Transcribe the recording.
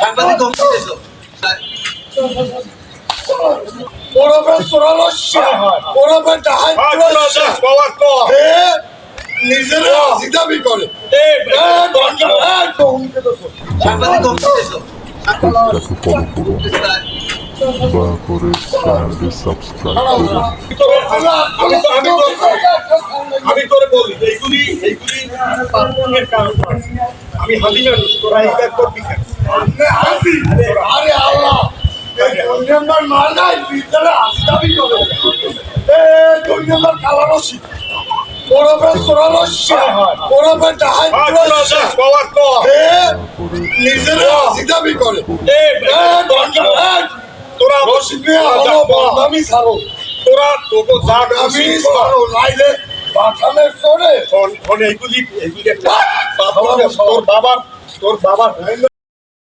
সাংবাদিক ধমকি দিছো ওরফে চোরালস্যা ওরফে ডাহাই নিজের হাসি দাবি করে সাংবাদিক ধমকি দিছো পেজটাকে ফলো করুন দয়া করে চ্যানেলটি সাবস্ক্রাইব করুন আমি তোরে বলি এইগুলি পার্সোনাল কারণ আমি হালি মানুষ তোরা এইটা করবি কেন হাসি আরে আল্লাহ দুই নম্বর মার নাই ভিতরে হাসি দাবি করে দুই নম্বর কালারসি ওরফে চোরালস্যা ওরফে ডাহাই পাওয়ার তো নিজের হাসি দাবি করে তোরা আমি ছাড়ো তোরা তোকে যা আমি ছাড়ো নাইলে বাথানের চড়ে এইগুলি তোর বাবার